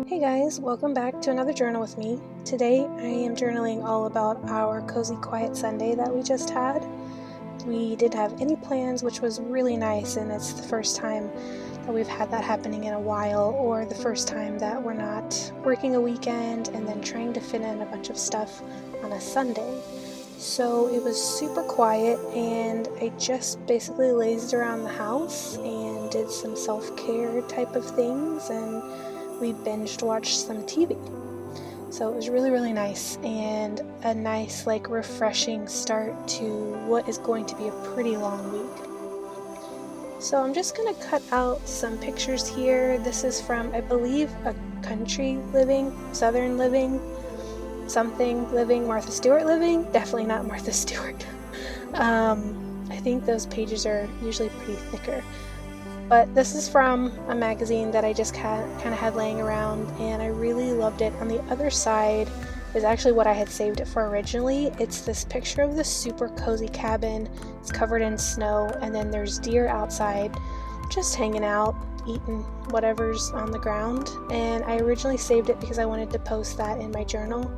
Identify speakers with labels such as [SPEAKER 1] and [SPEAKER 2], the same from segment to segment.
[SPEAKER 1] Hey guys, welcome back to another journal with me. Today I am journaling all about our cozy quiet Sunday that we just had. We didn't have any plans, which was really nice, and it's the first time that we've had that happening in a while, or the first time that we're not working a weekend and then trying to fit in a bunch of stuff on a Sunday. So it was super quiet, and I just basically lazed around the house and did some self-care type of things, and we binged watched some TV. So it was really nice, and a nice refreshing start to what is going to be a pretty long week. So I'm just going to cut out some pictures here. This is from, I believe, a country living, southern living, something living, Martha Stewart living, definitely not Martha Stewart. I think those pages are usually pretty thicker. But this is from a magazine that I just kind of had laying around, and I really loved it. On the other side is actually what I had saved it for originally. It's this picture of the super cozy cabin. It's covered in snow, and then there's deer outside just hanging out, eating whatever's on the ground. And I originally saved it because I wanted to post that in my journal,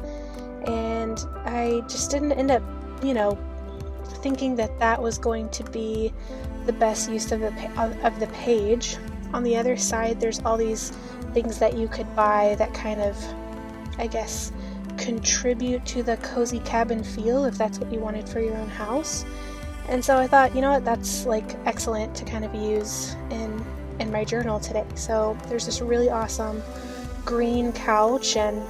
[SPEAKER 1] and I just didn't end up, thinking that that was going to be the best use of the page. On the other side, there's all these things that you could buy that kind of, I guess, contribute to the cozy cabin feel if that's what you wanted for your own house. And so I thought, that's excellent to kind of use in my journal today. So there's this really awesome green couch, and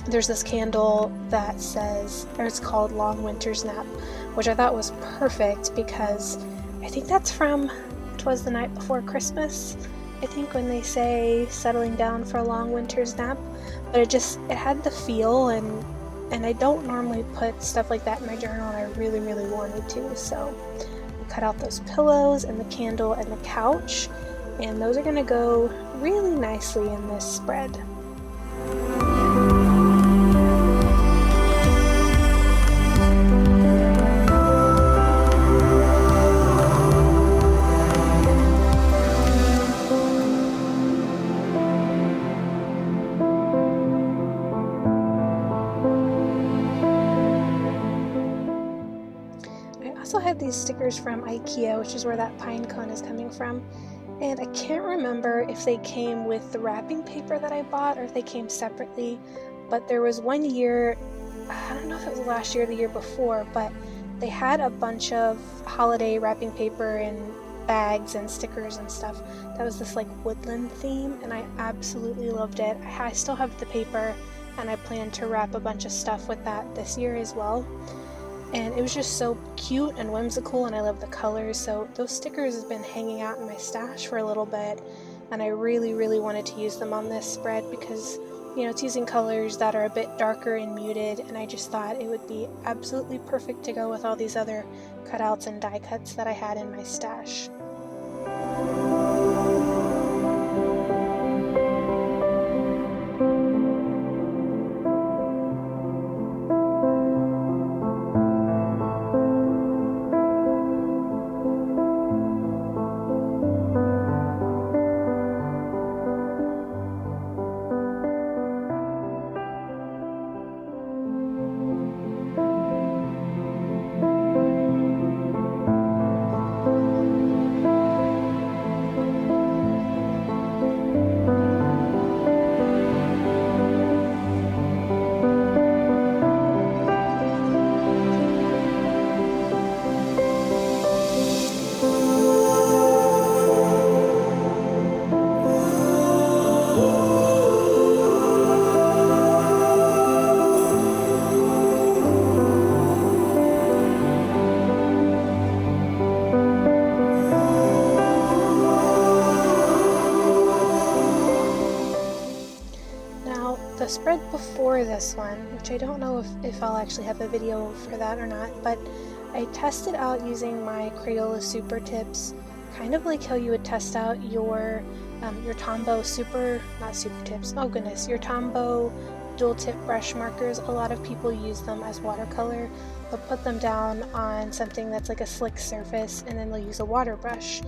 [SPEAKER 1] there's this candle that says, or it's called Long Winter's Nap, which I thought was perfect because I think that's from 'Twas the Night Before Christmas, I think, when they say settling down for a long winter's nap. But it had the feel, and I don't normally put stuff like that in my journal, and I really wanted to. So I cut out those pillows and the candle and the couch, and those are going to go really nicely in this spread. I also had these stickers from IKEA, which is where that pine cone is coming from, and I can't remember if they came with the wrapping paper that I bought or if they came separately, but there was one year, I don't know if it was last year or the year before, but they had a bunch of holiday wrapping paper and bags and stickers and stuff that was this woodland theme, and I absolutely loved it. I still have the paper, and I plan to wrap a bunch of stuff with that this year as well. And it was just so cute and whimsical, and I love the colors. So those stickers have been hanging out in my stash for a little bit, and I really wanted to use them on this spread because, it's using colors that are a bit darker and muted, and I just thought it would be absolutely perfect to go with all these other cutouts and die cuts that I had in my stash. The spread before this one, which I don't know if I'll actually have a video for that or not, but I tested out using my Crayola Super Tips, kind of like how you would test out your Tombow your Tombow dual tip brush markers. A lot of people use them as watercolor. They'll put them down on something that's like a slick surface, and then they'll use a water brush.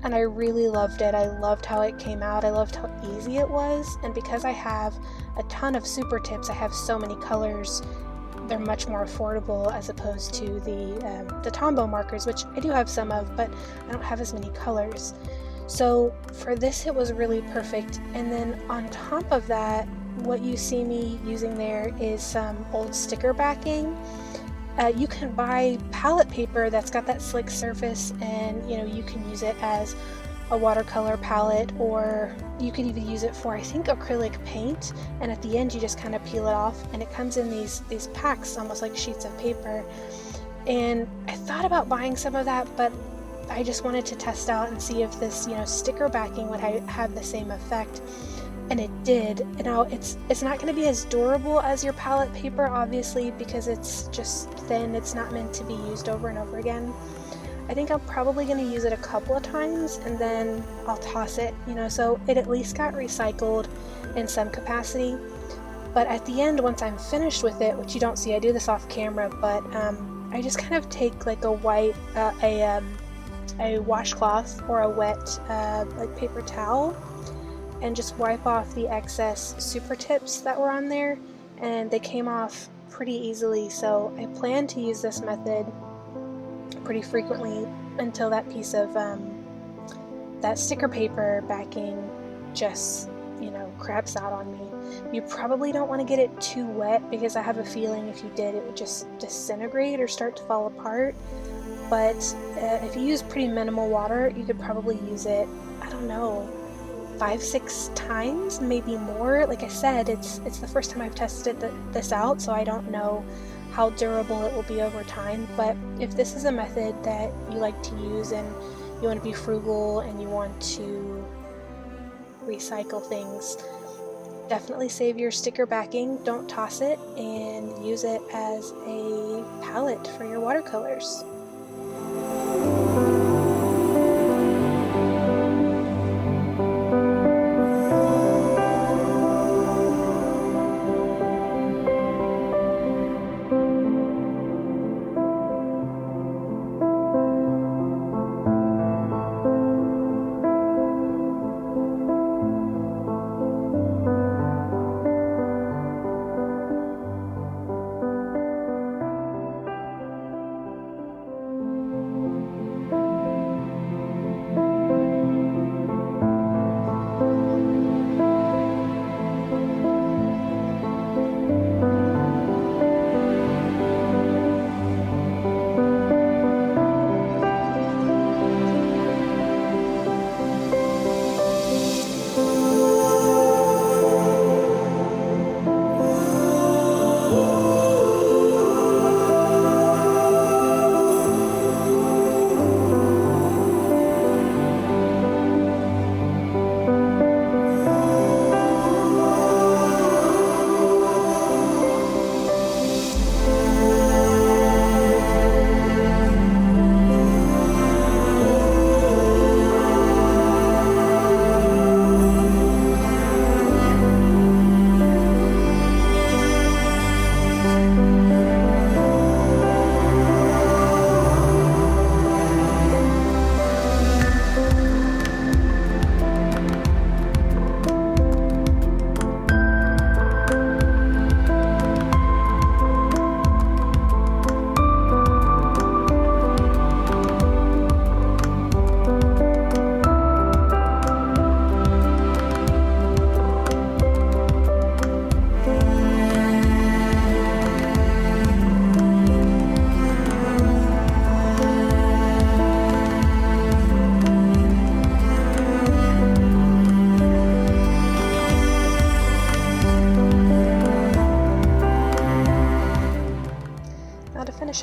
[SPEAKER 1] and I really loved it. I loved how it came out. I loved how easy it was, and because I have a ton of super tips, I have so many colors, they're much more affordable as opposed to the Tombow markers, which I do have some of, but I don't have as many colors. So for this, it was really perfect. And then on top of that, what you see me using there is some old sticker backing. You can buy palette paper that's got that slick surface, and you can use it as a watercolor palette, or you could even use it for, I think, acrylic paint, and at the end you just kind of peel it off, and it comes in these packs, almost like sheets of paper. And I thought about buying some of that, but I just wanted to test out and see if this sticker backing would have the same effect, and it did. Now it's not going to be as durable as your palette paper, obviously, because it's just thin. It's not meant to be used over and over again. I think I'm probably going to use it a couple of times and then I'll toss it, so it at least got recycled in some capacity. But at the end, once I'm finished with it, which you don't see, I do this off camera, but I just kind of take like a white, a washcloth or a wet like paper towel and just wipe off the excess super tips that were on there, and they came off pretty easily. So I plan to use this method pretty frequently until that piece of that sticker paper backing just craps out on me. You probably don't want to get it too wet, because I have a feeling if you did, it would just disintegrate or start to fall apart. But if you use pretty minimal water, you could probably use it, I don't know, 5-6 times, maybe more. Like I said, it's the first time I've tested this out, so I don't know how durable it will be over time. But if this is a method that you like to use and you want to be frugal and you want to recycle things, definitely save your sticker backing, don't toss it, and use it as a palette for your watercolors.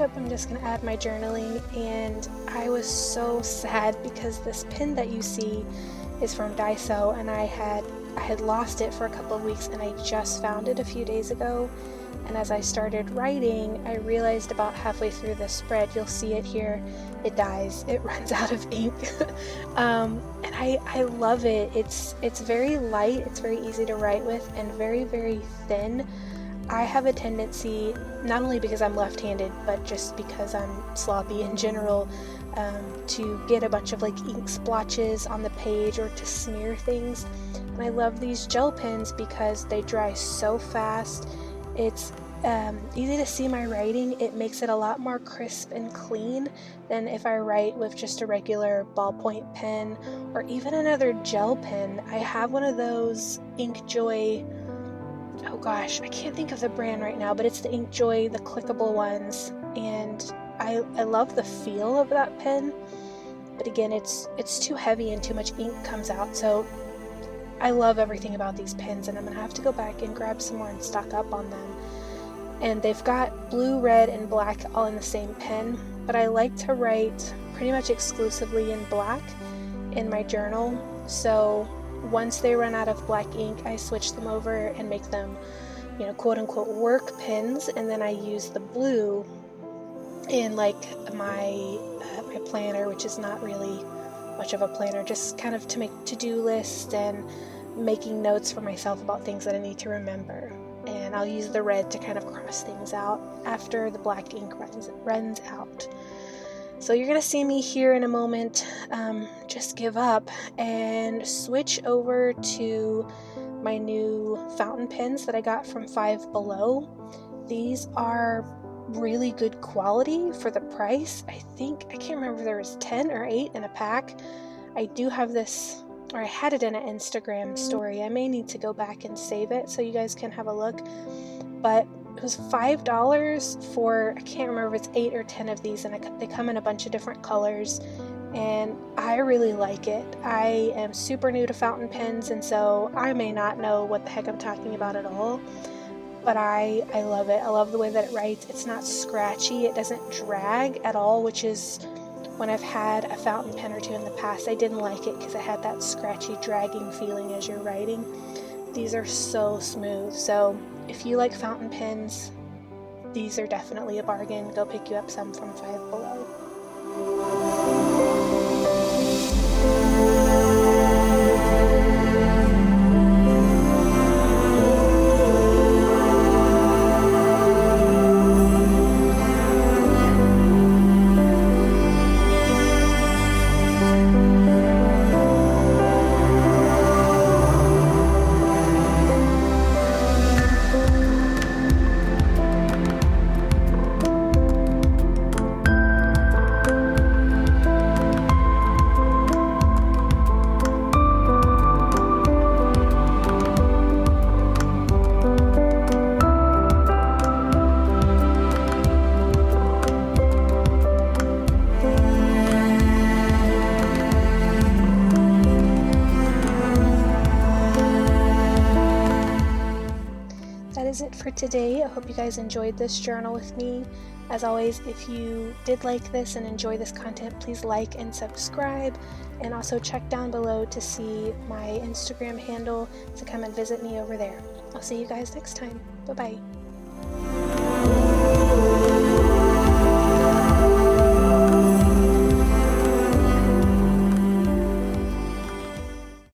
[SPEAKER 1] Up, I'm just going to add my journaling, and I was so sad because this pin that you see is from Daiso, and I had lost it for a couple of weeks, and I just found it a few days ago. And as I started writing, I realized about halfway through the spread, you'll see it here, it dies, it runs out of ink. And I love it. It's very light, it's very easy to write with, and very, very thin. I have a tendency, not only because I'm left-handed, but just because I'm sloppy in general, to get a bunch of like ink splotches on the page or to smear things. And I love these gel pens because they dry so fast. It's easy to see my writing. It makes it a lot more crisp and clean than if I write with just a regular ballpoint pen or even another gel pen. I have one of those InkJoy, oh gosh, I can't think of the brand right now, but it's the InkJoy, the clickable ones, and I love the feel of that pen, but again, it's too heavy and too much ink comes out. So I love everything about these pens, and I'm gonna have to go back and grab some more and stock up on them. And they've got blue, red, and black all in the same pen, but I like to write pretty much exclusively in black in my journal. So once they run out of black ink, I switch them over and make them, you know, quote unquote work pens, and then I use the blue in like my planner, which is not really much of a planner, just kind of to make to-do lists and making notes for myself about things that I need to remember. And I'll use the red to kind of cross things out after the black ink runs out. So you're gonna see me here in a moment just give up and switch over to my new fountain pens that I got from Five Below. These are really good quality for the price. I can't remember if there was 10 or 8 in a pack. I do have this, or I had it in an Instagram story. I may need to go back and save it so you guys can have a look, but it was $5 for, I can't remember if it's 8 or 10 of these, and they come in a bunch of different colors, and I really like it. I am super new to fountain pens, and so I may not know what the heck I'm talking about at all, but I love it. I love the way that it writes. It's not scratchy. It doesn't drag at all, which is when I've had a fountain pen or two in the past, I didn't like it because it had that scratchy, dragging feeling as you're writing. These are so smooth. So if you like fountain pens, these are definitely a bargain. Go pick you up some from Five Below. That is it for today. I hope you guys enjoyed this journal with me. As always, if you did like this and enjoy this content, please like and subscribe, and also check down below to see my Instagram handle to come and visit me over there. I'll see you guys next time. Bye-bye.